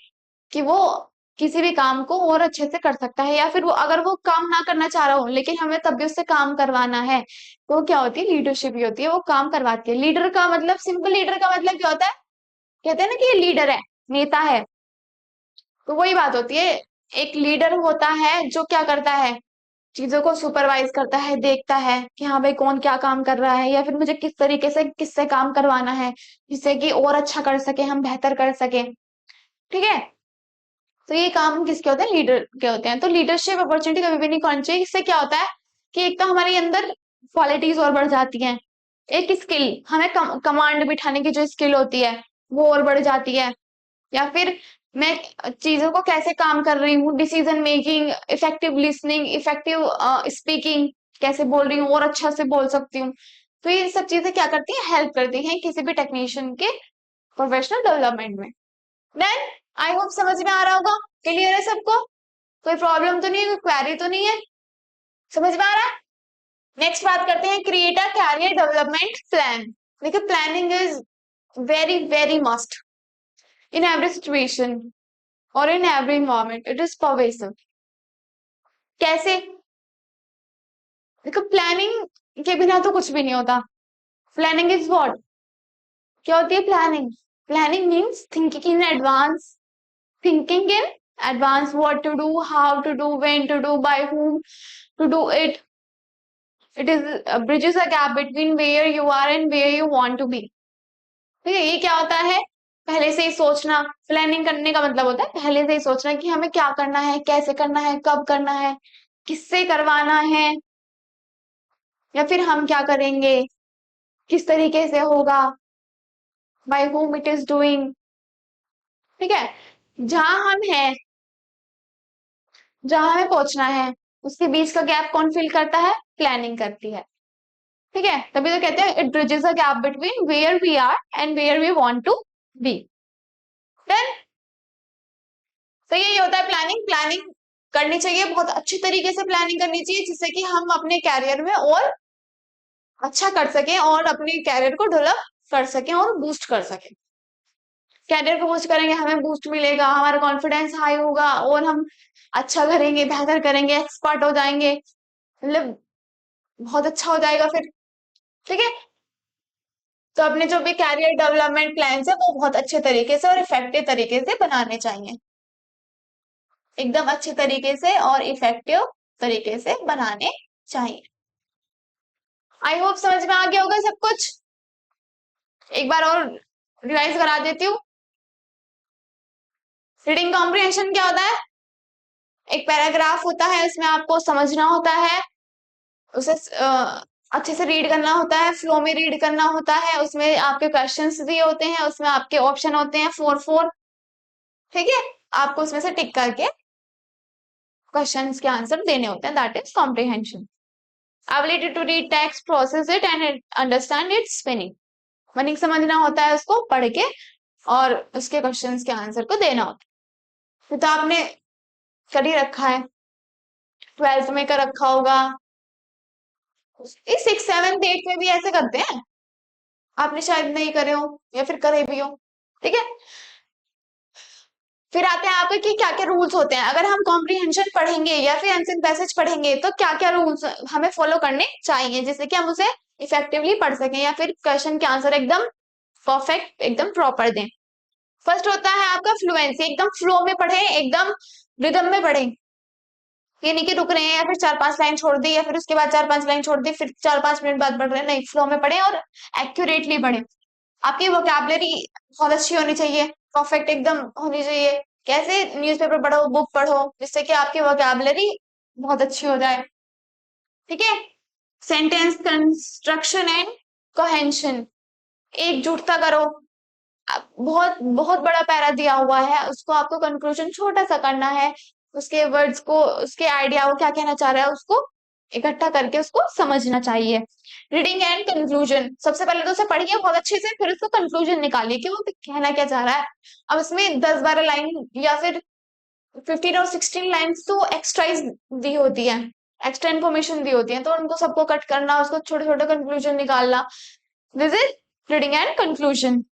कि वो किसी भी काम को और अच्छे से कर सकता है। या फिर वो अगर वो काम ना करना चाह रहा हो लेकिन हमें तब भी उससे काम करवाना है, तो क्या होती है, लीडरशिप ही होती है, वो काम करवाती है। लीडर का मतलब, सिंपल लीडर का मतलब क्या होता है, कहते हैं ना कि ये लीडर है, नेता है। तो वही बात होती है, एक लीडर होता है जो क्या करता है, चीजों को सुपरवाइज करता है, देखता है कि हाँ भाई कौन क्या काम कर रहा है, या फिर मुझे किस तरीके से किससे काम करवाना है जिससे कि और अच्छा कर सके, हम बेहतर कर सके। ठीक है, तो ये काम किसके होते हैं, लीडर के होते हैं। तो लीडरशिप अपॉर्चुनिटी कभी भी नहीं खोनी चाहिए। इससे क्या होता है कि एक तो हमारे अंदर क्वालिटीज और बढ़ जाती हैं, एक स्किल, हमें कमांड बिठाने की जो स्किल होती है वो और बढ़ जाती है। या फिर मैं चीजों को कैसे काम कर रही हूँ, decision making, effective listening, effective speaking, कैसे बोल रही हूँ और अच्छा से बोल सकती हूँ। तो ये सब चीजें क्या करती हैं, हेल्प करती हैं किसी भी टेक्नीशियन के प्रोफेशनल डेवलपमेंट में। देन आई होप समझ में आ रहा होगा, क्लियर है सबको, कोई प्रॉब्लम तो नहीं है, कोई क्वेरी तो नहीं है, समझ में आ रहा है। नेक्स्ट बात करते हैं, create a career development plan. देखिए planning is very very must in every situation और in every environment, it is pervasive. कैसे, देखो प्लानिंग के बिना तो कुछ भी नहीं होता। प्लानिंग इज व्हाट, क्या होती है planning, planning means thinking in advance, thinking in advance what to do, how to do, when to do, by whom to do it. It is bridges a gap between where you are and where you want to be. ठीक है, ये क्या होता है, पहले से ही सोचना। Planning करने का मतलब होता है पहले से ही सोचना कि हमें क्या करना है, कैसे करना है, कब करना है, किससे करवाना है, या फिर हम क्या करेंगे, किस तरीके से होगा, by whom it is doing. ठीक है, जहां हम हैं, जहां हमें पहुंचना है, उसके बीच का गैप कौन फिल करता है, प्लानिंग करती है। ठीक है, तभी तो कहते हैं it bridges a gap between where we are and where we want to be. Then तो यही होता है प्लानिंग। प्लानिंग करनी चाहिए, बहुत अच्छी तरीके से प्लानिंग करनी चाहिए जिससे कि हम अपने कैरियर में और अच्छा कर सकें और अपने कैरियर को डेवलप कर सकें और बूस्ट कर सकें। कैरियर को बूस्ट करेंगे, हमें बूस्ट मिलेगा, हमारा कॉन्फिडेंस हाई होगा और हम अच्छा करेंगे, बेहतर करेंगे, एक्सपर्ट हो जाएंगे, मतलब बहुत अच्छा हो जाएगा फिर। ठीक है, तो अपने जो भी कैरियर डेवलपमेंट प्लान है वो बहुत अच्छे तरीके से और इफेक्टिव तरीके से बनाने चाहिए, एकदम अच्छे तरीके से और इफेक्टिव तरीके से बनाने चाहिए। आई होप समझ में आ गया होगा सब कुछ। एक बार और रिवाइज करा देती हूँ। रीडिंग कॉम्प्रिहेंशन क्या होता है, एक पैराग्राफ होता है, उसमें आपको समझना होता है, उसे अच्छे से रीड करना होता है, फ्लो में रीड करना होता है, उसमें आपके क्वेश्चंस दिए होते हैं, उसमें आपके ऑप्शन होते हैं 4 4। ठीक है, आपको उसमें से टिक करके क्वेश्चंस के आंसर देने होते हैं, that is comprehension. Ability to read text, process it and understand its meaning. Meaning समझना होता है उसको पढ़ के और उसके क्वेश्चंस के आंसर को देना होता है। तो आपने कर ही रखा है, 12th में कर रखा होगा, इस 6 7 8 में भी ऐसे करते हैं, आपने शायद नहीं करे हो या फिर करे भी हो। ठीक है, फिर आते हैं आपके कि क्या क्या रूल्स होते हैं, अगर हम कॉम्प्रिहेंशन पढ़ेंगे या फिर एंसेंट पैसेज पढ़ेंगे तो क्या क्या रूल्स हमें फॉलो करने चाहिए जिससे कि हम उसे इफेक्टिवली पढ़ सकें या फिर क्वेश्चन के आंसर एकदम परफेक्ट, एकदम प्रॉपर दें। फर्स्ट होता है आपका फ्लुएंसी, एकदम फ्लो में पढ़े, एकदम रिदम में पढ़े, ये नहीं कि रुक रहे हैं या फिर 4 5 लाइन छोड़ दी या फिर उसके बाद 4 5 लाइन छोड़ दी फिर 4 5 मिनट बाद पढ़ रहे हैं, नहीं, फ्लो में पढ़े और एक्यूरेटली पढ़े। आपकी वोकैबुलरी बहुत अच्छी होनी चाहिए, परफेक्ट एकदम होनी चाहिए। कैसे, न्यूज़पेपर पढ़ो, बुक पढ़ो, जिससे कि आपकी वोकैबुलरी बहुत अच्छी हो जाए। ठीक है, सेंटेंस कंस्ट्रक्शन एंड कोहेंशन, एकजुटता करो। बहुत बहुत बड़ा पैरा दिया हुआ है, उसको आपको कंक्लूजन छोटा सा करना है, उसके वर्ड्स को, उसके आइडिया वो क्या कहना चाह रहा है उसको इकट्ठा करके उसको समझना चाहिए। रीडिंग एंड कंक्लूजन, सबसे पहले तो उसे पढ़िए बहुत अच्छे से, फिर उसको कंक्लूजन निकालिए कि वो कहना क्या चाह रहा है। अब इसमें 10 12 लाइन या फिर 15 और 16 लाइन्स तो एक्स्ट्रा दी होती है, एक्स्ट्रा इन्फॉर्मेशन दी होती है, तो उनको सबको कट करना, उसको छोटे छोटे कंक्लूजन निकालना, this is reading and conclusion.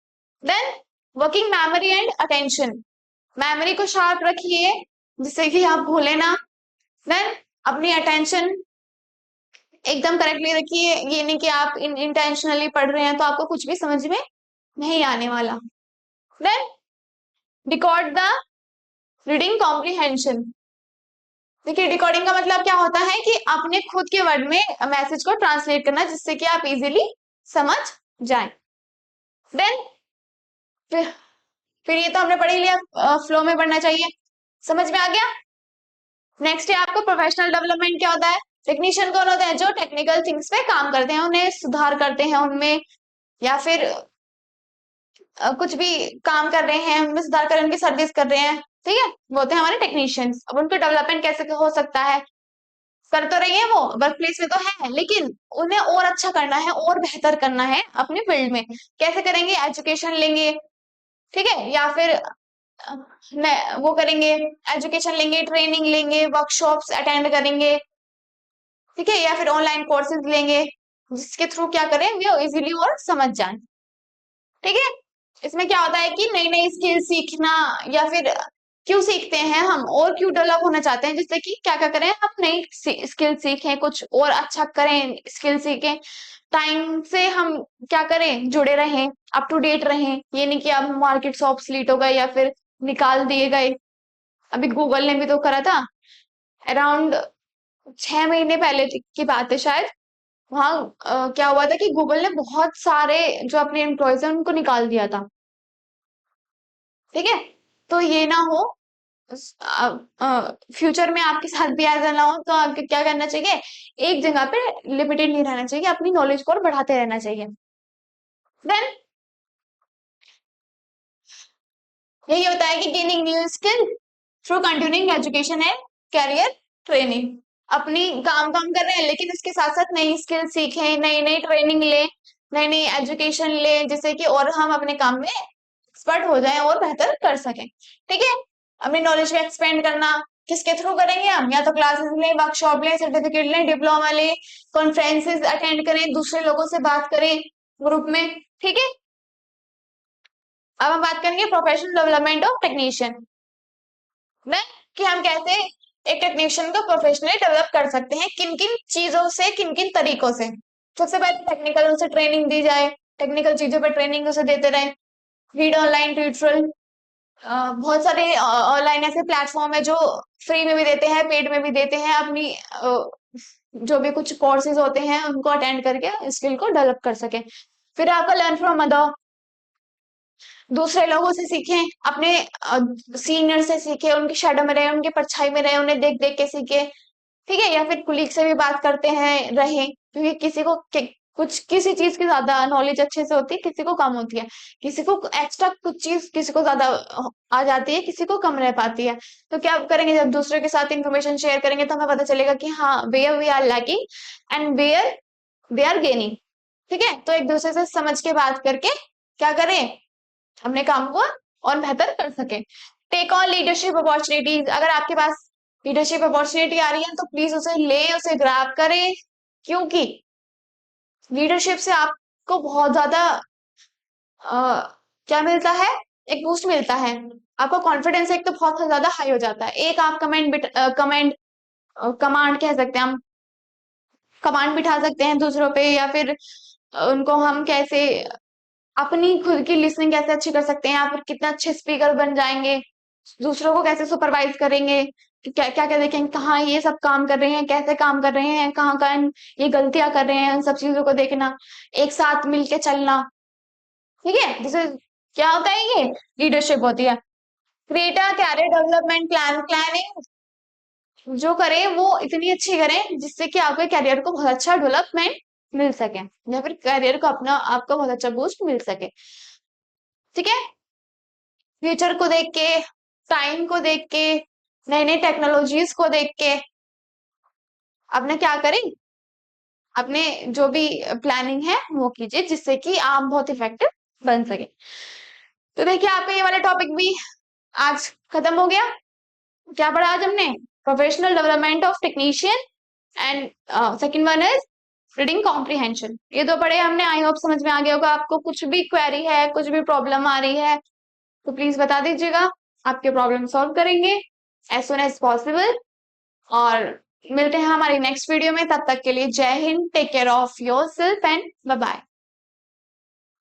Then working memory and attention, memory को शार्प रखिए जिससे कि आप भूले ना। देन अपनी अटेंशन एकदम करेक्टली रखिए, ये नहीं कि आप इंटेंशनली पढ़ रहे हैं तो आपको कुछ भी समझ में नहीं आने वाला। Then record the reading comprehension, देखिए डिकोडिंग का मतलब क्या होता है कि अपने खुद के वर्ड में मैसेज को ट्रांसलेट करना जिससे कि आप इजीली समझ जाएं। देन फिर फिर ये तो हमने पढ़ ही लिया, फ्लो में पढ़ना चाहिए, समझ में आ गया। नेक्स्ट है आपको प्रोफेशनल डेवलपमेंट क्या होता है। टेक्नीशियन कौन होते हैं, जो टेक्निकल थिंग्स पे काम करते हैं, उन्हें सुधार करते हैं उनमें, या फिर कुछ भी काम कर रहे हैं उनमें सुधार कर रहे हैं, उनकी सर्विस कर रहे हैं, ठीक है, वो होते हैं हमारे टेक्नीशियंस। अब उनका डेवलपमेंट कैसे हो सकता है, कर तो रही है वो वर्क प्लेस में तो है, लेकिन उन्हें और अच्छा करना है और बेहतर करना है अपने फील्ड में। कैसे करेंगे, एजुकेशन लेंगे, ठीक है, या फिर वो करेंगे, एजुकेशन लेंगे, ट्रेनिंग लेंगे, वर्कशॉप्स अटेंड करेंगे, ठीक है, या फिर ऑनलाइन कोर्सेज लेंगे जिसके थ्रू क्या करें वो इजीली और समझ जाए, ठीक है। इसमें क्या होता है कि नई नई स्किल सीखना, या फिर क्यों सीखते हैं हम और क्यों डेवलप होना चाहते हैं, जिससे कि क्या क्या करें हम नई स्किल सीखें, कुछ और अच्छा करें, स्किल सीखें, टाइम से हम क्या करें, जुड़े रहें, अप टू डेट रहें। ये नहीं कि अब मार्केट से ऑब्सलीट हो गए या फिर निकाल दिए गए। अभी गूगल ने भी तो करा था, अराउंड 6 महीने पहले की बात है शायद। वहां क्या हुआ था कि गूगल ने बहुत सारे जो अपने एम्प्लॉयज हैं उनको निकाल दिया था, ठीक है। तो ये ना हो, फ्यूचर में आपके साथ भी ऐसा ना हो, तो आपको क्या करना चाहिए, एक जगह पे लिमिटेड नहीं रहना चाहिए, अपनी नॉलेज को और बढ़ाते रहना चाहिए। देन यही होता है कि gaining new skill through continuing education and career training. अपनी काम काम कर रहे हैं लेकिन इसके साथ साथ नई स्किल सीखें, नई नई ट्रेनिंग लें, नई नई एजुकेशन लें, जिससे कि और हम अपने काम में एक्सपर्ट हो जाएं और बेहतर कर सकें, ठीक है। अपनी नॉलेज को एक्सपेंड करना किसके थ्रू करेंगे हम, या तो क्लासेस लें, वर्कशॉप लें, सर्टिफिकेट लें, डिप्लोमा लें, कॉन्फ्रेंसेस अटेंड करें, दूसरे लोगों से बात करें ग्रुप में, ठीक है। अब हम बात करेंगे प्रोफेशनल डेवलपमेंट ऑफ टेक्नीशियन में, कि हम कैसे एक टेक्नीशियन को प्रोफेशनली डेवलप कर सकते हैं, किन किन चीजों से, किन किन तरीकों से। सबसे पहले टेक्निकल उनसे ट्रेनिंग दी जाए, टेक्निकल चीजों पर ट्रेनिंग उसे देते रहे, रीड ऑनलाइन ट्यूटोरियल, बहुत सारे ऑनलाइन ऐसे प्लेटफॉर्म है जो फ्री में भी देते हैं, पेड में भी देते हैं, अपनी जो भी कुछ कोर्सेज होते हैं उनको अटेंड करके स्किल को डेवलप कर सके। फिर आपका लर्न फ्रॉम अदर, दूसरे लोगों से सीखें, अपने सीनियर से सीखे, उनकी शेडो में रहे, उनकी परछाई में रहे, उन्हें देख देख के सीखे, ठीक है, या फिर कुलीग से भी बात करते हैं रहे, क्योंकि किसी को कुछ किसी चीज की ज्यादा नॉलेज अच्छे से होती है, किसी को कम होती है, किसी को एक्स्ट्रा कुछ चीज किसी को ज्यादा आ जाती है, किसी को कम रह पाती है। तो क्या करेंगे, जब दूसरे के साथ इंफॉर्मेशन शेयर करेंगे तो हमें पता चलेगा कि हाँ where we are lacking and where they are gaining, ठीक है। तो एक दूसरे से समझ के बात करके क्या करें, अपने काम को और बेहतर कर सके। टेक ऑन लीडरशिप अपॉर्चुनिटीज, अगर आपके पास लीडरशिप अपॉर्चुनिटी आ रही है तो प्लीज उसे ले, उसे ग्रैब करें, क्योंकि लीडरशिप से आपको बहुत ज्यादा क्या मिलता है, एक बूस्ट मिलता है, आपका कॉन्फिडेंस एक तो बहुत ज्यादा हाई हो जाता है। एक आप कमांड कह सकते हैं हम, कमांड बिठा सकते हैं दूसरों पे, या फिर उनको हम कैसे अपनी खुद की लिसनिंग कैसे अच्छी कर सकते हैं, या फिर कितना अच्छे स्पीकर बन जाएंगे, दूसरों को कैसे सुपरवाइज करेंगे, कि क्या क्या क्या देखेंगे, कहाँ ये सब काम कर रहे हैं, कैसे काम कर रहे हैं, कहाँ कहाँ ये गलतियां कर रहे हैं, उन सब चीजों को देखना, एक साथ मिलके चलना, ठीक है। जैसे क्या होता है, ये लीडरशिप होती है। Create a career development plan, planning जो करे वो इतनी अच्छी करें जिससे कि आपके करियर को बहुत अच्छा डेवलपमेंट मिल सके, या फिर करियर को अपना आपको बहुत अच्छा बूस्ट मिल सके, ठीक है। फ्यूचर को देख के, टाइम को देख के, नई नई टेक्नोलॉजीज को देख के अपने क्या करें, अपने जो भी प्लानिंग है वो कीजिए, जिससे कि आप बहुत इफेक्टिव बन सके। तो देखिए आपका ये वाला टॉपिक भी आज खत्म हो गया। क्या पढ़ा आज हमने, professional development of technician and second one is reading comprehension. ये दो पढ़े हमने, आई होप समझ में आ गया होगा आपको। कुछ भी क्वेरी है, कुछ भी प्रॉब्लम आ रही है तो प्लीज बता दीजिएगा, आपके प्रॉब्लम सॉल्व करेंगे एज सुन एज पॉसिबल। और मिलते हैं हमारी नेक्स्ट वीडियो में, तब तक के लिए जय हिंद, take care of your self and bye bye.